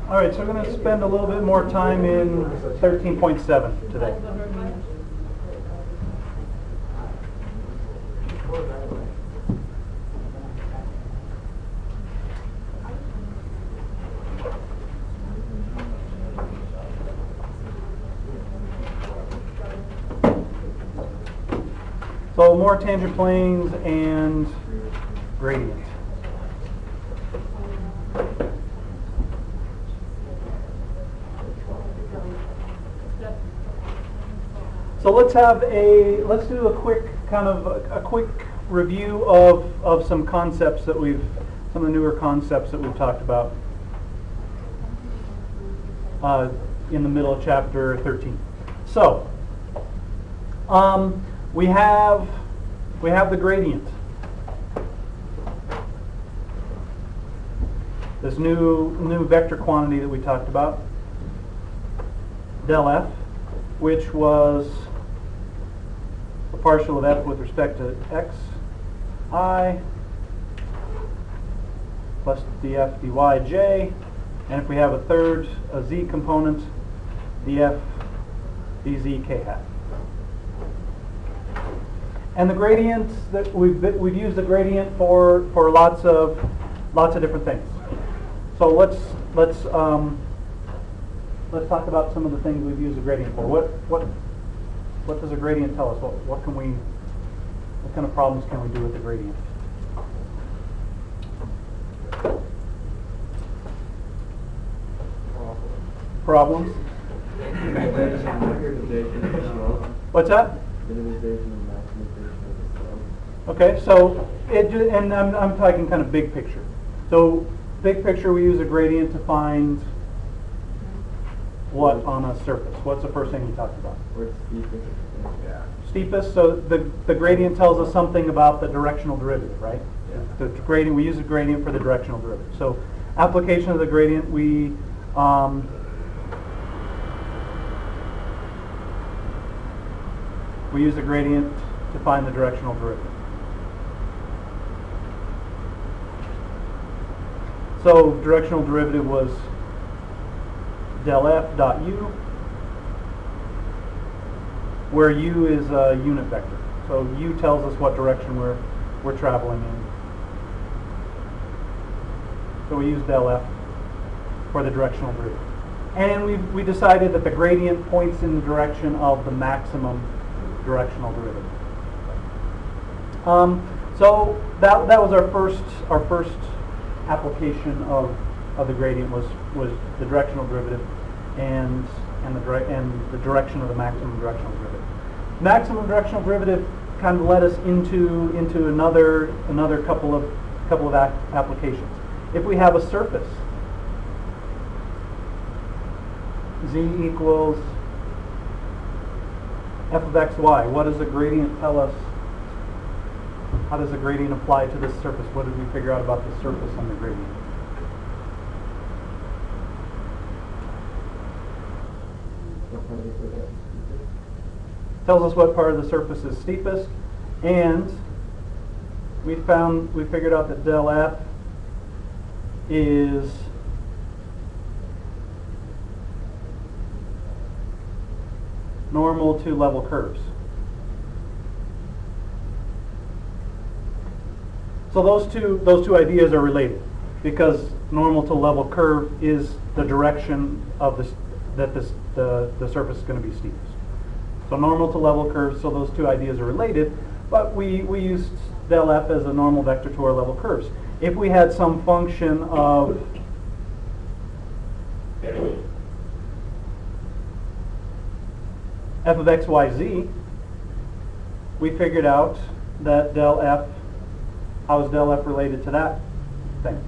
All right, so we're going to spend a little bit more time in 13.7 today. So more tangent planes and gradient. So let's do a quick review of some concepts that some of the newer concepts that we've talked about in the middle of chapter 13. So we have the gradient. This new vector quantity that we talked about, del f, which was the partial of f with respect to x I plus df dy j, and if we have a z component, df dz k hat. And the gradients that we've used the gradient for lots of different things. So let's talk about some of the things we've used the gradient for. What does a gradient tell us? What kind of problems can we do with the gradient? Problems? What's that? Okay, so and I'm talking kind of big picture. So big picture, we use a gradient to find what on a surface? What's the first thing we talked about? Steepest. So the gradient tells us something about the directional derivative, right? Yeah. The gradient, we use a gradient for the directional derivative. So application of the gradient, we use the gradient to find the directional derivative. So directional derivative was del f dot u, where u is a unit vector. So u tells us what direction we're traveling in. So we use del f for the directional derivative. And we decided that the gradient points in the direction of the maximum directional derivative. So that was our first application of the gradient was the directional derivative and the direction of the maximum directional derivative. Maximum directional derivative kind of led us into another couple of applications. If we have a surface, z equals f of x, y, what does the gradient tell us? How does the gradient apply to this surface? What did we figure out about the surface on the gradient? Tells us what part of the surface is steepest, and we figured out that del f is normal to level curves. So those two ideas are related, because normal to level curve is the direction of the surface is going to be steepest. So normal to level curves, so those two ideas are related, but we used del f as a normal vector to our level curves. If we had some function of f of x, y, z, we figured out that del f, how is del f related to that thing?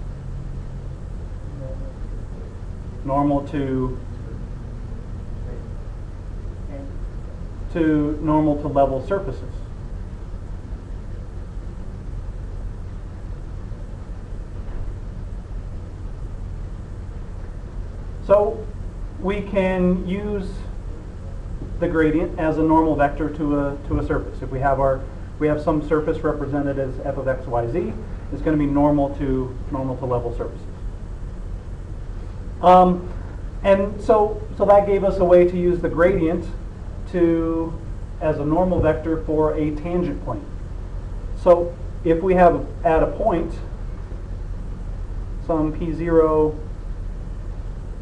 Normal to normal to level surfaces. So we can use the gradient as a normal vector to a surface. If we have some surface represented as f of x, y, z, it's going to be normal to level surfaces. And so that gave us a way to use the gradient as a normal vector for a tangent plane. So if we have at a point some p0,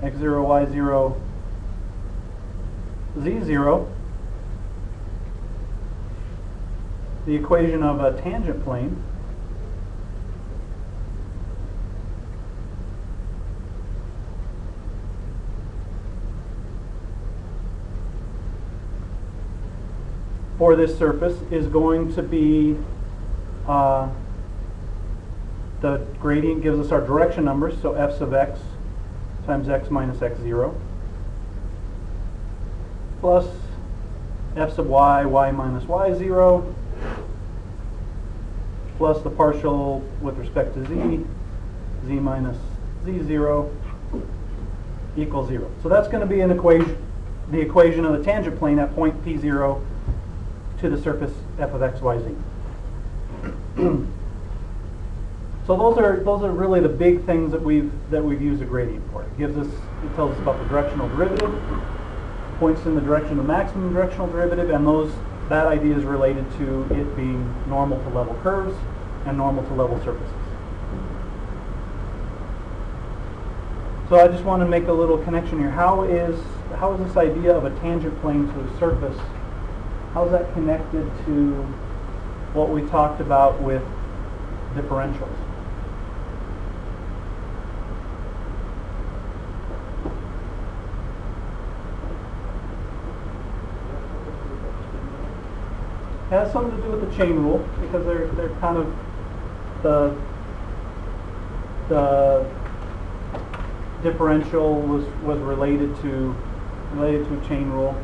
x0, y0, z0, the equation of a tangent plane for this surface is going to be the gradient gives us our direction numbers, so f sub x times x minus x0 plus f sub y, y minus y0 plus the partial with respect to z, z minus z0 equals 0. So that's going to be an equation, the equation of the tangent plane at point P0 to the surface f of x, y, z. So those are really the big things that we've used a gradient for. It tells us about the directional derivative, points in the direction of the maximum directional derivative, and that idea is related to it being normal to level curves and normal to level surfaces. So I just want to make a little connection here. How is this idea of a tangent plane to a surface, how is that connected to what we talked about with differentials? It has something to do with the chain rule, because they're kind of the differential was related to a chain rule.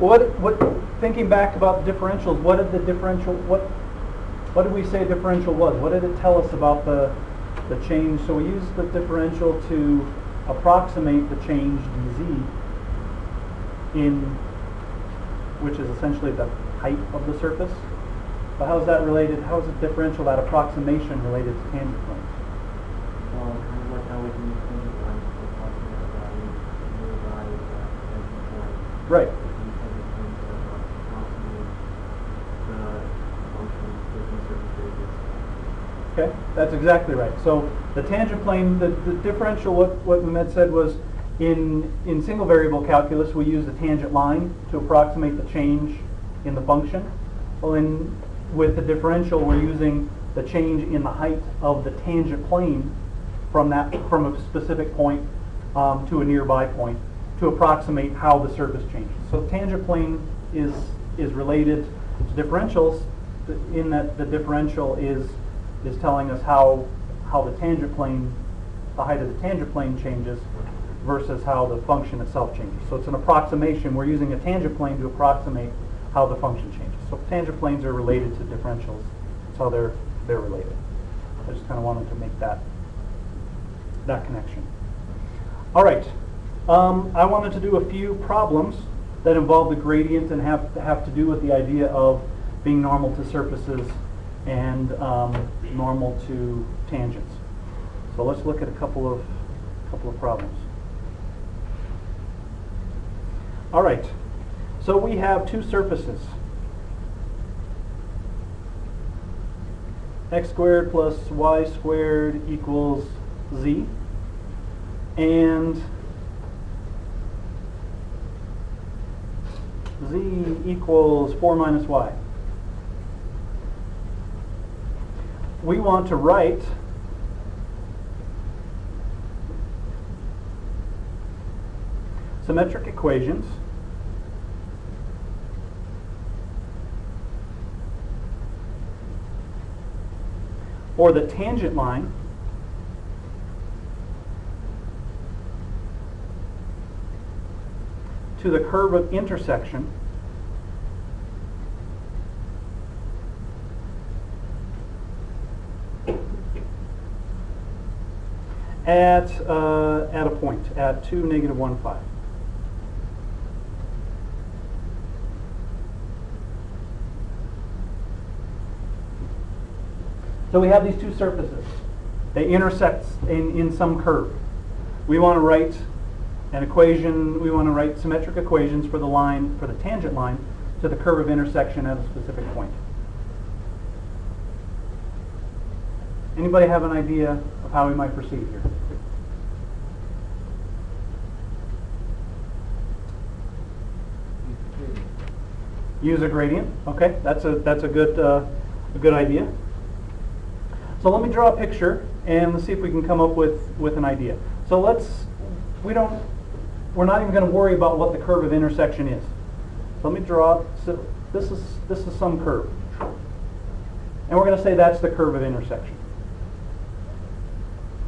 What thinking back about differentials, what did we say differential was? What did it tell us about the change? So we used the differential to approximate the change dz, which is essentially the height of the surface. But how is that related? How is the differential, that approximation, related to tangent planes? Well, kind of like how we can use tangent lines to approximate a value, new value of that tangent point. Right. We can use tangent planes to approximate the function within certain phases. Okay, that's exactly right. So the tangent plane, the differential, what Mehmet said was, in single variable calculus, we use the tangent line to approximate the change in the function. Well, with the differential, we're using the change in the height of the tangent plane from a specific point to a nearby point to approximate how the surface changes. So the tangent plane is related to differentials in that the differential is telling us how the tangent plane, the height of the tangent plane changes versus how the function itself changes. So it's an approximation. We're using a tangent plane to approximate how the function changes. So tangent planes are related to differentials. That's how they're related. I just kind of wanted to make that connection. All right. I wanted to do a few problems that involve the gradient and have to do with the idea of being normal to surfaces and normal to tangents. So let's look at a couple of problems. All right. So we have two surfaces. X squared plus y squared equals z. And z equals 4 minus y. We want to write symmetric equations for the tangent line to the curve of intersection at a point at 2, negative 1, 5. So we have these two surfaces. They intersect in some curve. We want to write an equation, we want to write symmetric equations for the line, for the tangent line, to the curve of intersection at a specific point. Anybody have an idea of how we might proceed here? Use a gradient. Okay, that's a good idea. So let me draw a picture and let's see if we can come up with an idea. So we're not even going to worry about what the curve of intersection is. So let me draw. So this is some curve, and we're going to say that's the curve of intersection.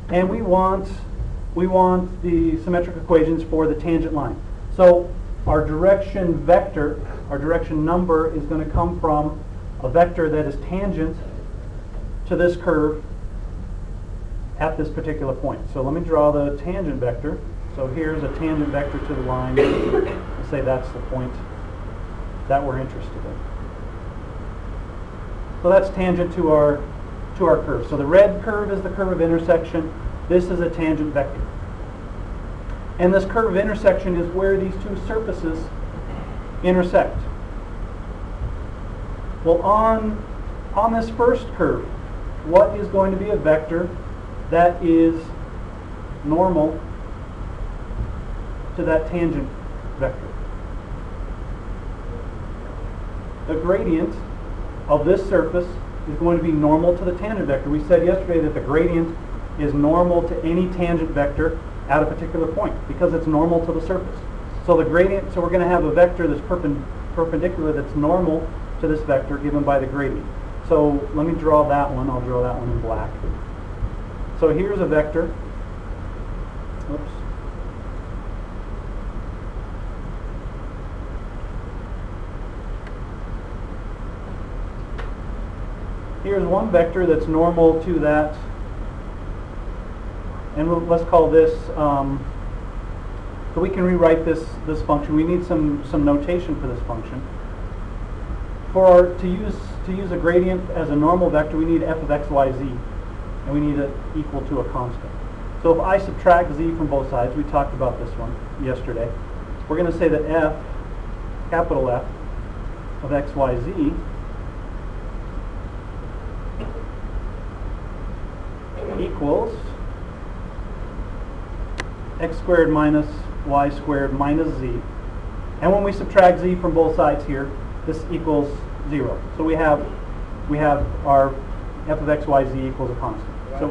And we want the symmetric equations for the tangent line. So our direction vector, our direction number, is going to come from a vector that is tangent to this curve at this particular point. So let me draw the tangent vector. So here's a tangent vector to the line. Let's say that's the point that we're interested in. So that's tangent to our curve. So the red curve is the curve of intersection. This is a tangent vector. And this curve of intersection is where these two surfaces intersect. Well, on this first curve, what is going to be a vector that is normal to that tangent vector? The gradient of this surface is going to be normal to the tangent vector. We said yesterday that the gradient is normal to any tangent vector at a particular point because it's normal to the surface. So the gradient, so we're going to have a vector that's perpendicular that's normal to this vector given by the gradient. So let me draw that one. I'll draw that one in black. So here's a vector. Oops. Here's one vector that's normal to that, and let's call this, so we can rewrite this function. We need some notation for this function. To use a gradient as a normal vector, we need f of x, y, z, and we need it equal to a constant. So if I subtract z from both sides, we talked about this one yesterday, we're going to say that f, capital F, of x, y, z equals x squared minus y squared minus z. And when we subtract z from both sides here, this equals 0. So we have our f of x, y, z equals a constant. So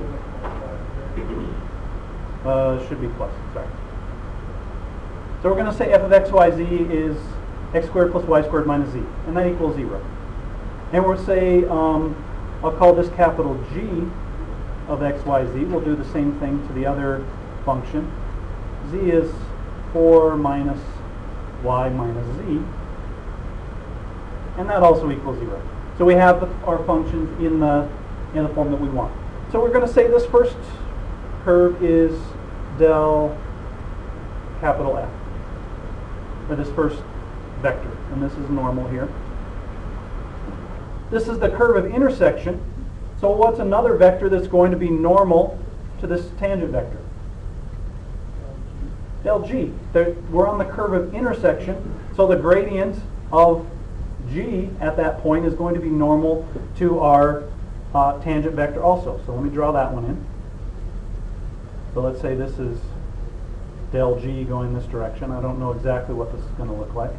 should be plus, sorry. So we're going to say f of x, y, z is x squared plus y squared minus z, and that equals 0. And we'll say, I'll call this capital G of x, y, z. We'll do the same thing to the other function. Z is 4 minus y minus z, and that also equals 0. So we have our functions in the form that we want. So we're going to say this first curve is del capital F, for this first vector, and this is normal here. This is the curve of intersection. So what's another vector that's going to be normal to this tangent vector? Del G. We're on the curve of intersection, so the gradient of G at that point is going to be normal to our tangent vector also. So let me draw that one in. So let's say this is del G going this direction. I don't know exactly what this is going to look like.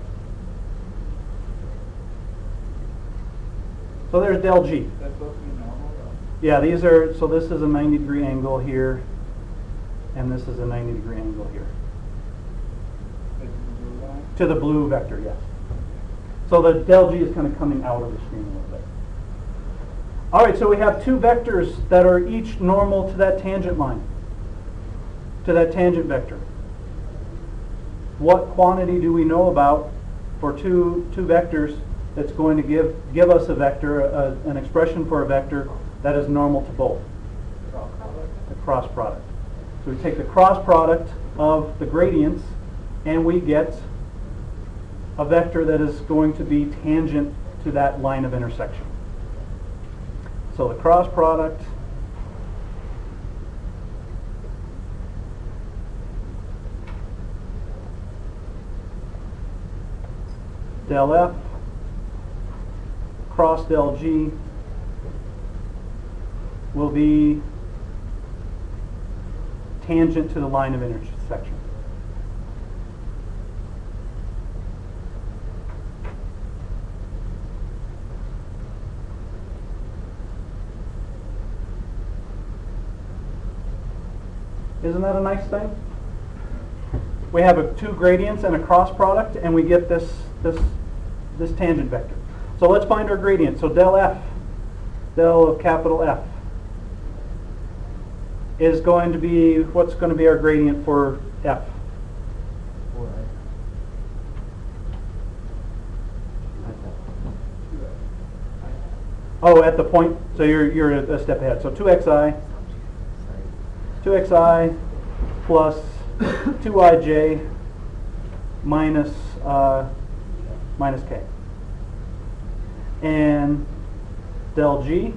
So there's del G. That's supposed to be normal, though? Yeah, these are, so this is a 90-degree angle here, and this is a 90-degree angle here. This is the blue line? To the blue vector, yes. So the del G is kind of coming out of the screen a little bit. All right, so we have two vectors that are each normal to that tangent line, to that tangent vector. What quantity do we know about for two vectors that's going to give us a vector, an expression for a vector that is normal to both? Cross product. The cross product. So we take the cross product of the gradients and we get a vector that is going to be tangent to that line of intersection. So the cross product del F cross del G will be tangent to the line of intersection. Isn't that a nice thing? We have two gradients and a cross product, and we get this tangent vector. So let's find our gradient. So del F, del of capital F, is going to be, what's going to be our gradient for F? Oh, at the point, so you're a step ahead. So 2xi plus 2ij minus k. And del G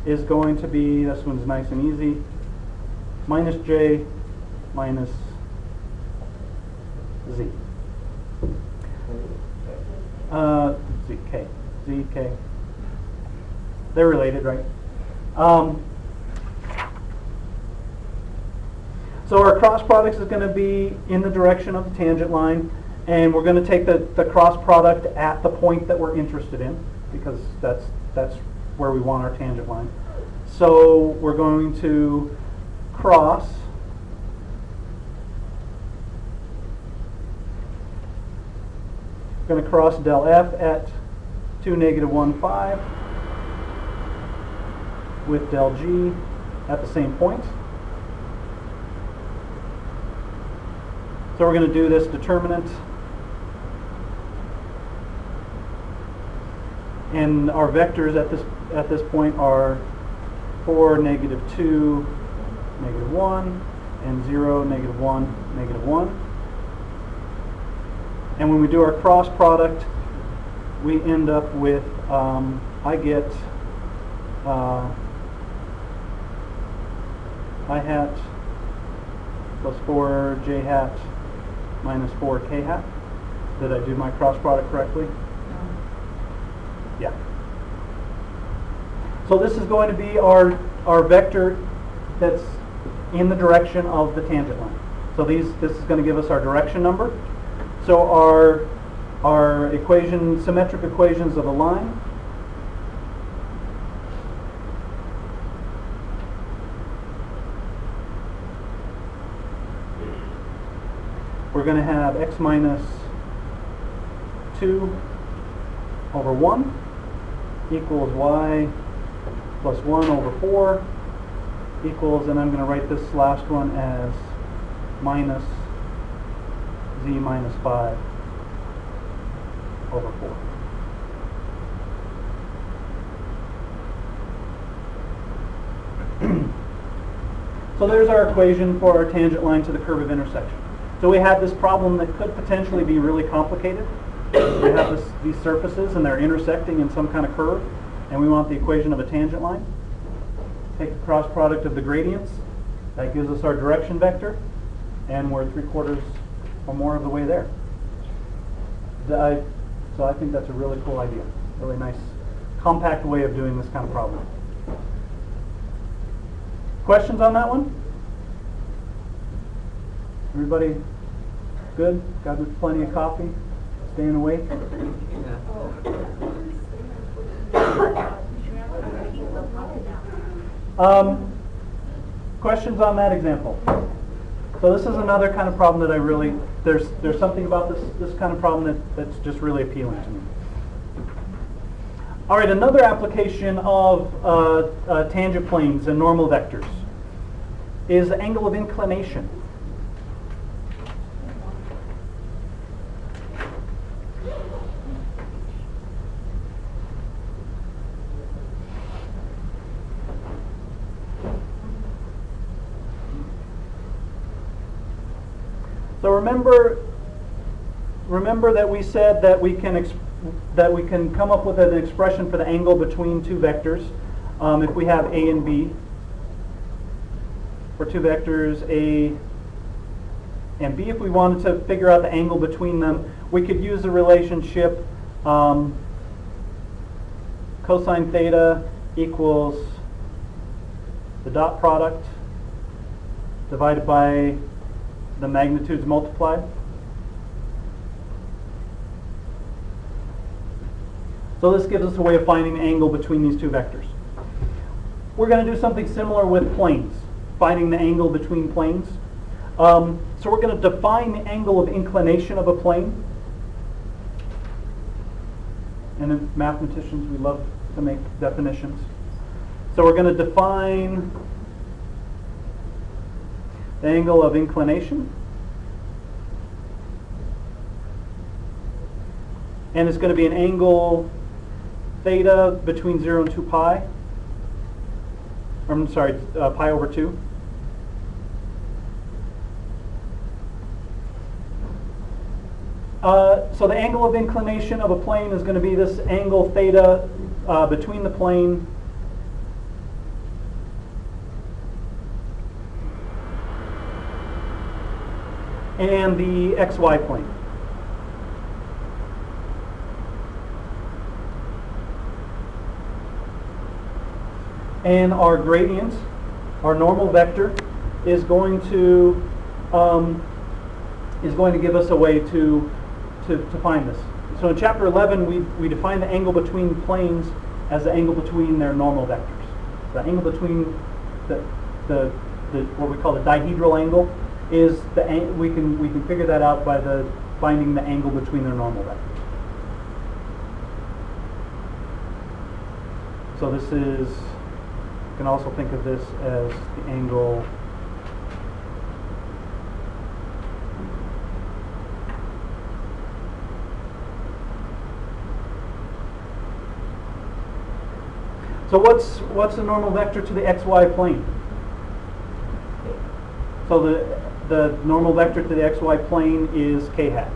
is going to be, this one's nice and easy, minus j minus z. Zk. They're related, right? So our cross product is going to be in the direction of the tangent line, and we're going to take the cross product at the point that we're interested in, because that's where we want our tangent line. So we're going to cross del F at 2, -1, 5 with del G at the same point. So we're going to do this determinant, and our vectors at this point are 4, -2, -1, and 0, -1, -1. And when we do our cross product, we end up with I get I hat plus 4 j hat minus 4 k hat. Did I do my cross product correctly? Yeah. So this is going to be our vector that's in the direction of the tangent line. So this is going to give us our direction number. So our equation, symmetric equations of a line, we're going to have x minus 2 over 1 equals y plus 1 over 4 equals, and I'm going to write this last one as minus z minus 5 over 4. So there's our equation for our tangent line to the curve of intersection. So we have this problem that could potentially be really complicated. We have these surfaces and they're intersecting in some kind of curve, and we want the equation of a tangent line. Take the cross product of the gradients. That gives us our direction vector, and we're 3/4 or more of the way there. So I think that's a really cool idea. Really nice, compact way of doing this kind of problem. Questions on that one? Everybody good? Got plenty of coffee? Staying awake? Questions on that example? So this is another kind of problem that I really, there's something about this kind of problem that's just really appealing to me. All right, another application of tangent planes and normal vectors is the angle of inclination. So remember that we said that we can come up with an expression for the angle between two vectors. if we have A and B, for two vectors A and B, if we wanted to figure out the angle between them, we could use the relationship cosine theta equals the dot product divided by the magnitudes multiplied. So this gives us a way of finding the angle between these two vectors. We're going to do something similar with planes, finding the angle between planes. So we're going to define the angle of inclination of a plane. And as mathematicians, we love to make definitions. So we're going to define the angle of inclination. And it's going to be an angle theta between 0 and 2 pi. I'm sorry, pi over 2. So the angle of inclination of a plane is going to be this angle theta between the plane and the xy plane. And our gradient, our normal vector, is going to give us a way to find this. So in chapter 11, we define the angle between planes as the angle between their normal vectors. The angle between the what we call the dihedral angle is we can figure that out by finding the angle between their normal vectors. So this is, you can also think of this as the angle So what's the normal vector to the xy plane? So the normal vector to the xy plane is k hat.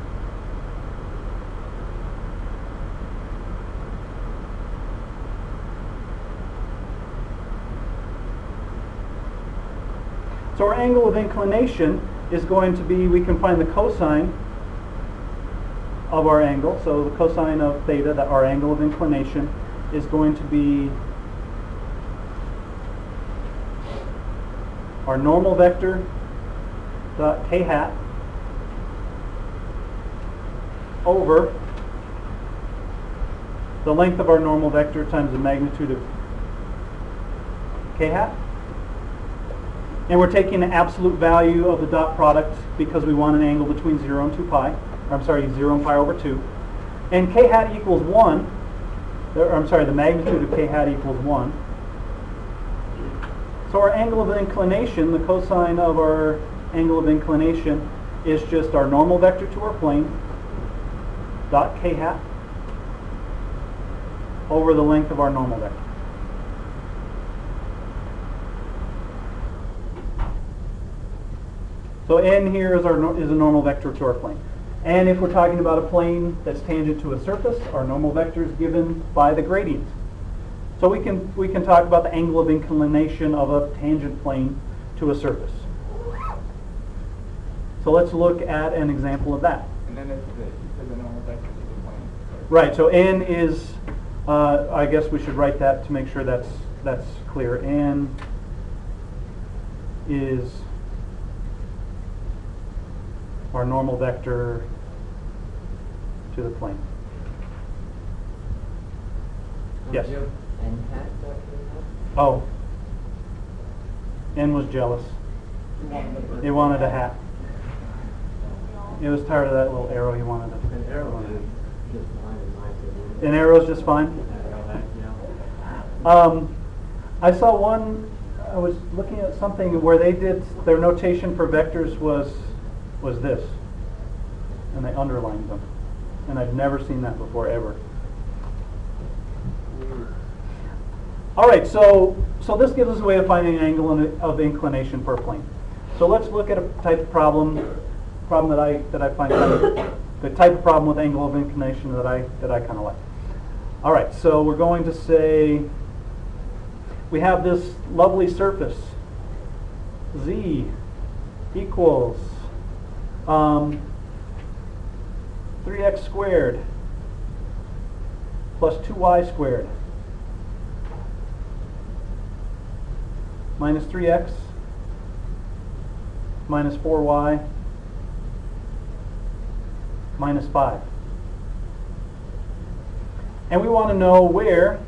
So our angle of inclination is going to be, we can find the cosine of our angle. So the cosine of theta, that our angle of inclination, is going to be our normal vector dot k hat over the length of our normal vector times the magnitude of k hat. And we're taking the absolute value of the dot product because we want an angle between 0 and 2 pi. I'm sorry, 0 and pi over 2. And k hat equals 1. The magnitude of k hat equals 1. So our angle of inclination, the cosine of our angle of inclination, is just our normal vector to our plane, dot k hat, over the length of our normal vector. So n here is a normal vector to our plane. And if we're talking about a plane that's tangent to a surface, our normal vector is given by the gradient. So we can talk about the angle of inclination of a tangent plane to a surface. So let's look at an example of that. And then it's the normal vector to the plane. Right, so n is, I guess we should write that to make sure that's clear. N is our normal vector to the plane. Yes? N hat dot k hat? Oh. N was jealous. He wanted a hat. He was tired of that little arrow. He wanted a An arrow is just fine in my opinion. An arrow's just fine? I saw one, I was looking at something where they did, their notation for vectors was this. And they underlined them. And I've never seen that before, ever. All right, so this gives us a way of finding an angle of inclination for a plane. So let's look at a type of problem that I find kind of, the type of problem with angle of inclination that I kind of like. All right, so we're going to say, we have this lovely surface. Z equals 3x squared plus 2y squared minus 3x minus 4y minus 5. And we want to know where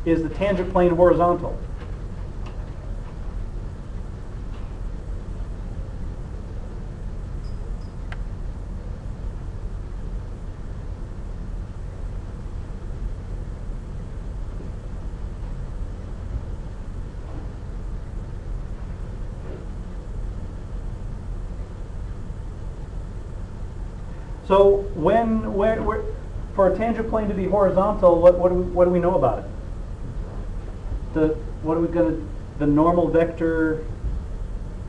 is the tangent plane horizontal. So for a tangent plane to be horizontal, what do we know about it? The normal vector.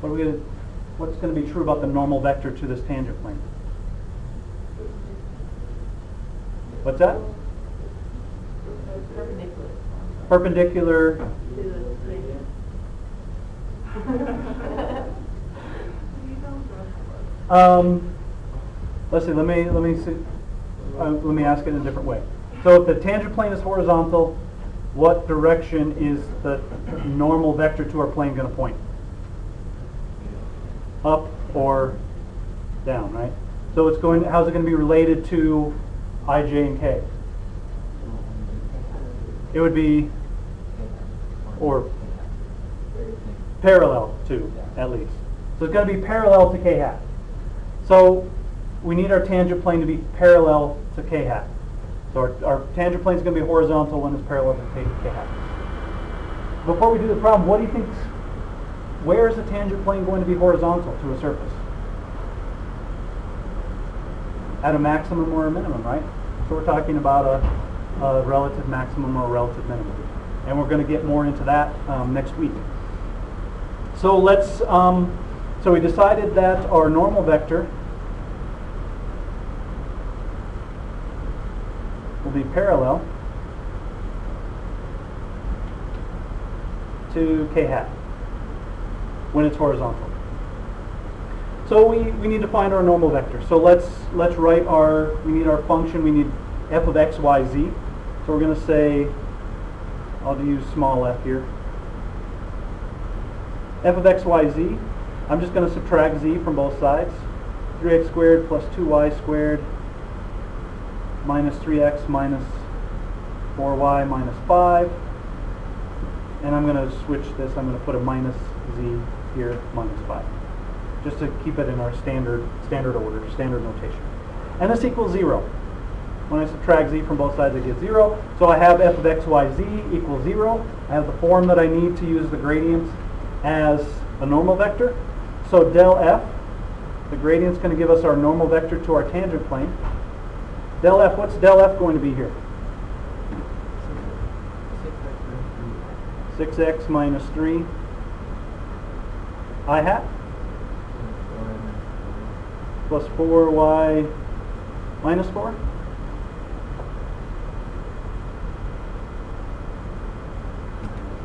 What's going to be true about the normal vector to this tangent plane? What's that? Perpendicular. Let's see. Let me see. Let me ask it in a different way. So, if the tangent plane is horizontal, what direction is the normal vector to our plane going to point? Up or down, right? So it's going. How's it going to be related to I, J, and K? It would be, or parallel to, at least. So it's going to be parallel to K hat. So we need our tangent plane to be parallel to K hat. So our tangent plane is going to be horizontal when it's parallel to K hat. Before we do the problem, what do you think? Where is the tangent plane going to be horizontal to a surface? At a maximum or a minimum, right? So we're talking about a relative maximum or a relative minimum. And we're going to get more into that next week. So let's, so we decided that our normal vector will be parallel to K hat when it's horizontal. So we need to find our normal vector. So let's write we need our function, we need f of x, y, z. So we're going to say, I'll use small f here. F of x, y, z. I'm just going to subtract z from both sides. 3x squared plus 2y squared minus 3x minus 4y minus 5. And I'm going to switch this. I'm going to put a minus z here, minus 5. Just to keep it in our standard order, standard notation. And this equals 0. When I subtract z from both sides, I get 0. So I have f of x, y, z equals 0. I have the form that I need to use the gradient as a normal vector. So del f, the gradient's going to give us our normal vector to our tangent plane. Del f, what's del f going to be here? 6x minus 3 I hat plus 4y minus 4.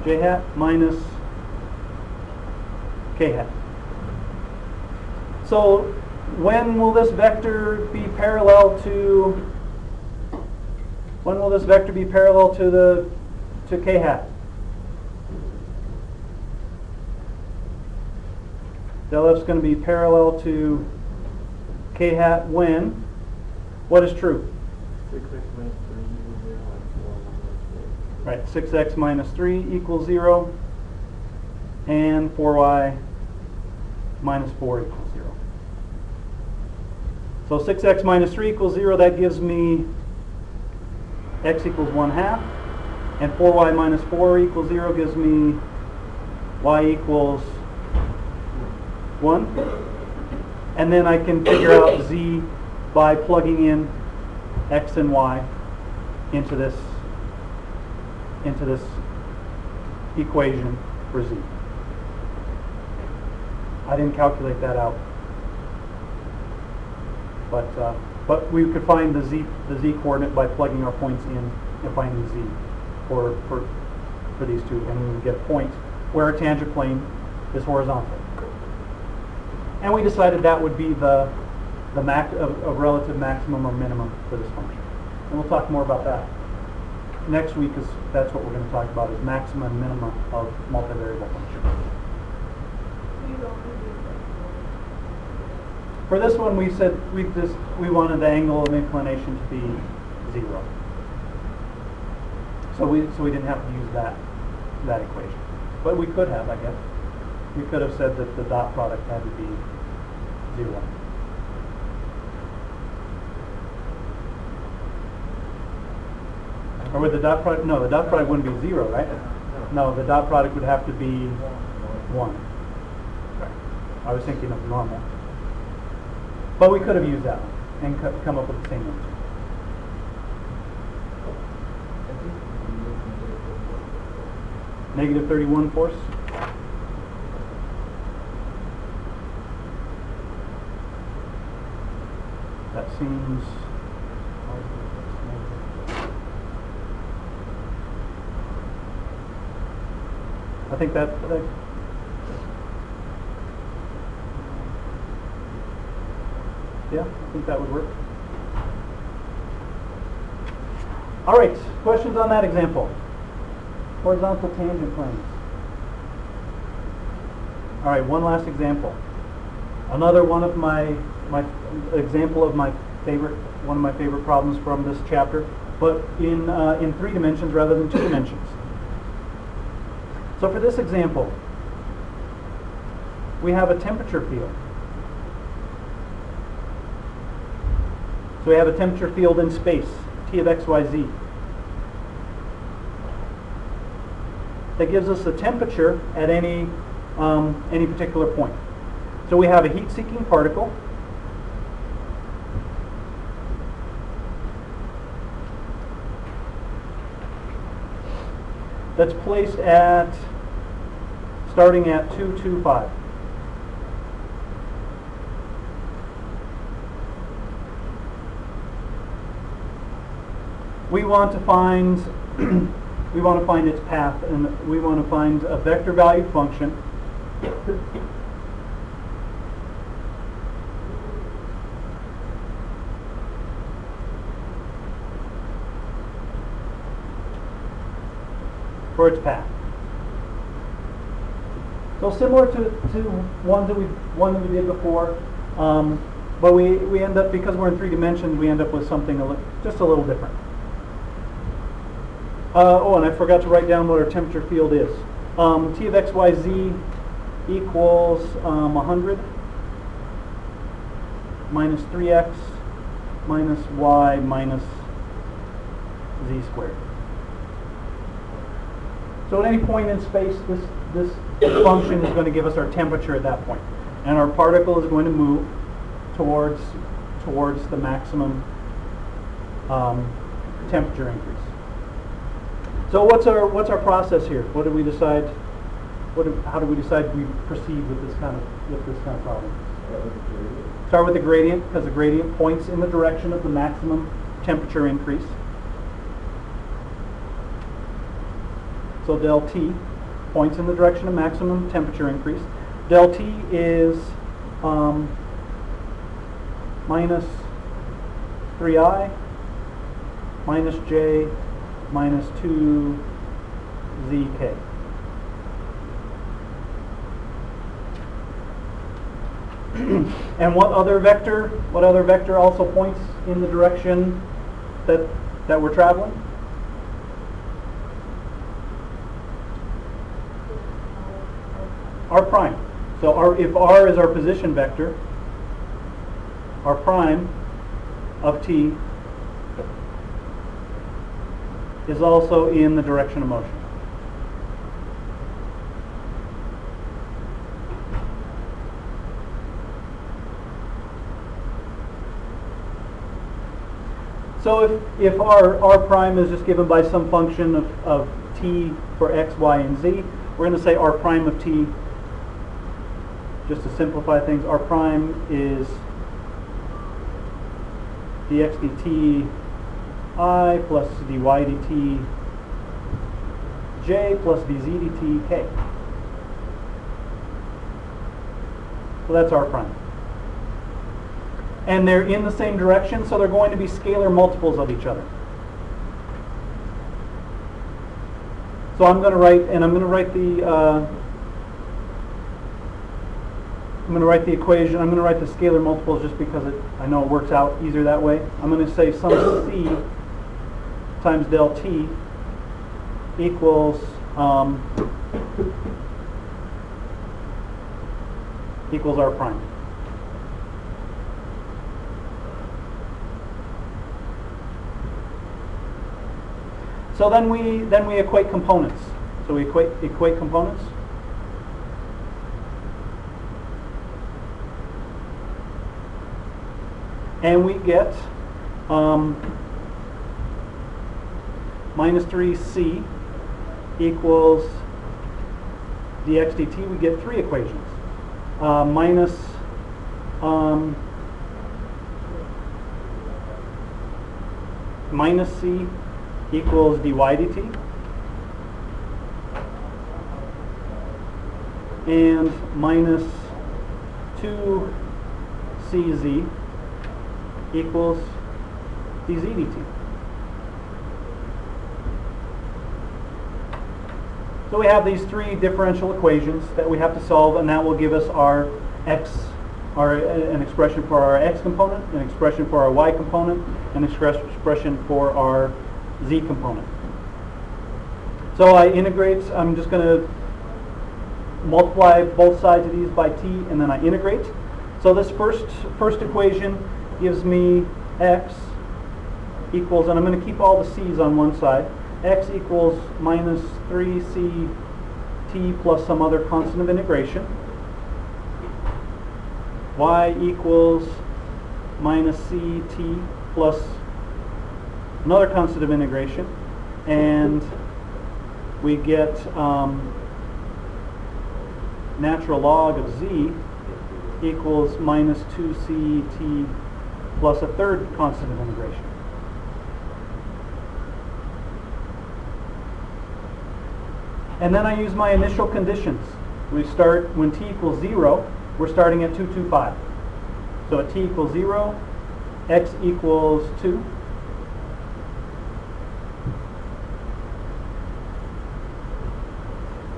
J hat minus K hat. So when will this vector be parallel to K hat? Del f is going to be parallel to K hat when? What is true? 6x minus 3 equals 0. Right, 6x minus 3 equals 0, and 4y minus 4 equals 0. So 6x minus 3 equals 0, that gives me x equals 1/2, and 4y minus 4 equals 0 gives me y equals 1. And then I can figure out z by plugging in x and y into this equation for z. I didn't calculate that out, but we could find the z coordinate by plugging our points in and finding z. for these two, and we would get a point where our tangent plane is horizontal. And we decided that would be the relative maximum or minimum for this function. And we'll talk more about that. Next week that's what we're going to talk about, is maximum and minimum of multivariable functions. For this one, we said we wanted the angle of inclination to be 0. So we didn't have to use that equation. But we could have, I guess. We could have said that the dot product had to be 0. Or would the dot product, no, the dot product wouldn't be 0, right? No, the dot product would have to be 1. Right. I was thinking of normal. But we could have used that one and come up with the same answer. Negative 31 force. That seems... I think that yeah, I think that would work. All right, questions on that example? Horizontal tangent planes. All right, one last example. Another one of my example of one of my favorite problems from this chapter, but in 3 dimensions rather than 2 dimensions. So for this example, we have a temperature field. So we have a temperature field in space, T of x, y, z. That gives us the temperature at any particular point. So we have a heat-seeking particle. That's placed starting at 225. We want to find its path, and we want to find a vector valued function for its path. So similar to one that we did before, but we end up, because we're in 3 dimensions, we end up with something just a little different. And I forgot to write down what our temperature field is. T of x, y, z equals 100 minus 3x minus y minus z squared. So at any point in space, this function is going to give us our temperature at that point. And our particle is going to move towards the maximum temperature increase. So what's our process here? What do we decide? How do we decide we proceed with this kind of problem? Start with the gradient, because the gradient points in the direction of the maximum temperature increase. So del T points in the direction of maximum temperature increase. Del T is minus 3i minus j minus 2zk. And what other vector also points in the direction that we're traveling? R prime. So if R is our position vector, R prime of t is also in the direction of motion. So if R prime is just given by some function of t for x, y, and z, we're going to say R prime of t, just to simplify things, R prime is dx dt I plus dy dt j plus dz dt k. So that's r prime. And they're in the same direction, so they're going to be scalar multiples of each other. So I'm going to write, and I'm going to write the equation. I'm going to write the scalar multiples just because I know it works out easier that way. I'm going to say sum c times del t equals equals r prime. So then we equate components. So we equate components. And we get minus 3c equals dx dt. We get three equations. Minus c equals dy dt, and minus 2cz equals dz dt. So we have these three differential equations that we have to solve, and that will give us our an expression for our x component, an expression for our y component, an expression for our z component. So I integrate. I'm just going to multiply both sides of these by t, and then I integrate. So this first equation gives me x equals, and I'm going to keep all the c's on one side, x equals minus 3c t plus some other constant of integration. Y equals minus c t plus another constant of integration, and we get natural log of z equals minus 2c t plus a third constant of integration. And then I use my initial conditions. We start when t equals 0, we're starting at 225. So at t equals 0, x equals 2.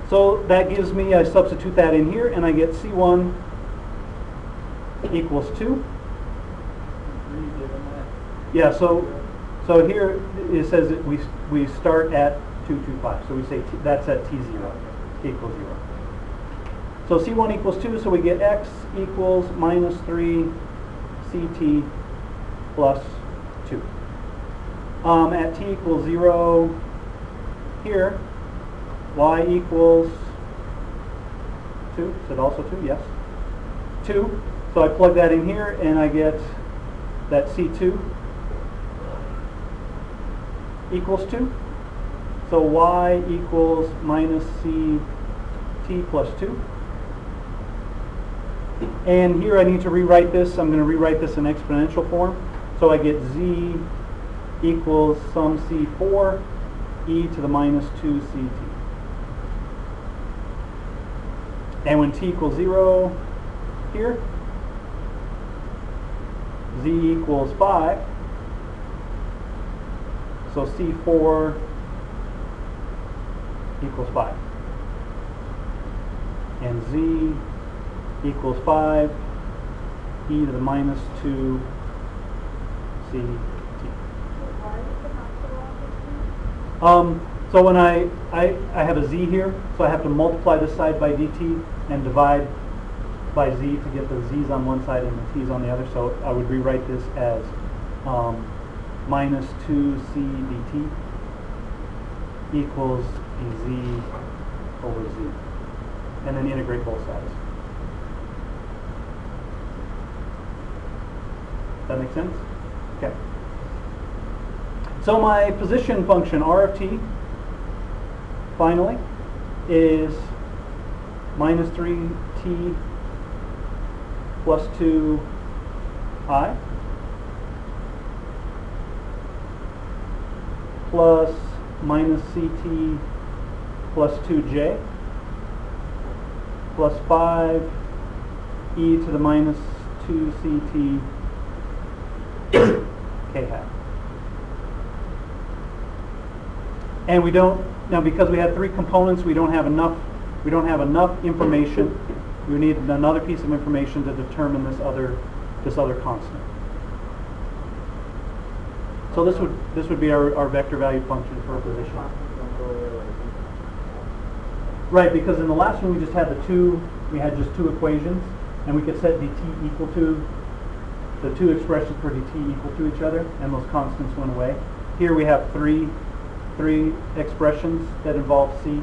So that gives me, I substitute that in here, and I get c1 equals 2. Yeah, so here it says that we start at 225. So we say that's at t0 equals 0. So c1 equals 2, so we get x equals minus 3 ct plus 2. At t equals 0 here, y equals 2. Is it also 2? Yes. 2. So I plug that in here, and I get that c2 equals 2. So y equals minus ct plus 2. And here I need to rewrite this. I'm going to rewrite this in exponential form. So I get z equals some c4 e to the minus 2 ct. And when t equals 0 here, z equals 5. So c4 equals 5. And z equals 5 e to the minus 2 ct. So when I have a z here, so I have to multiply this side by dt and divide by z to get the z's on one side and the t's on the other. So I would rewrite this as minus 2c dt equals dz over z, and then integrate both sides. That make sense? Okay. So my position function, r of t, finally, is minus 3t plus 2I plus minus ct plus 2j plus 5 e to the minus 2ct k hat. And we don't, now because we had 3 components, we don't have enough information. We need another piece of information to determine this other constant. So this would be our vector value function for a position. Right, because in the last one we just had we had just 2 equations, and we could set dt equal to, the 2 expressions for dt equal to each other, and those constants went away. Here we have three expressions that involve c.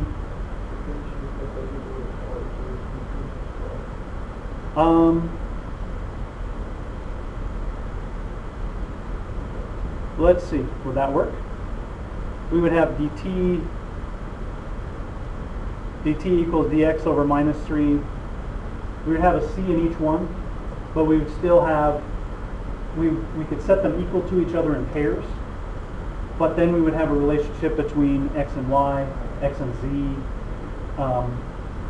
Let's see, would that work? We would have dt equals dx over minus 3. We would have a c in each one, but we would still have, we could set them equal to each other in pairs, but then we would have a relationship between x and y, x and z.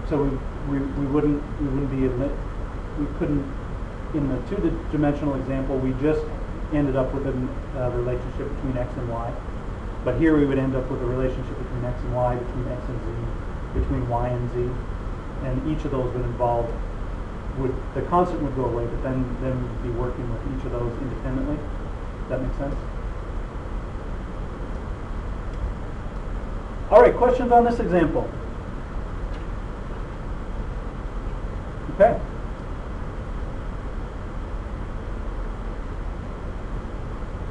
So we wouldn't be we couldn't, in the 2-dimensional example, we just ended up with a relationship between x and y. But here we would end up with a relationship between x and y, between x and z, between y and z, and each of those would involve, the constant would go away, but then we'd be working with each of those independently. Does that make sense? All right, questions on this example? Okay.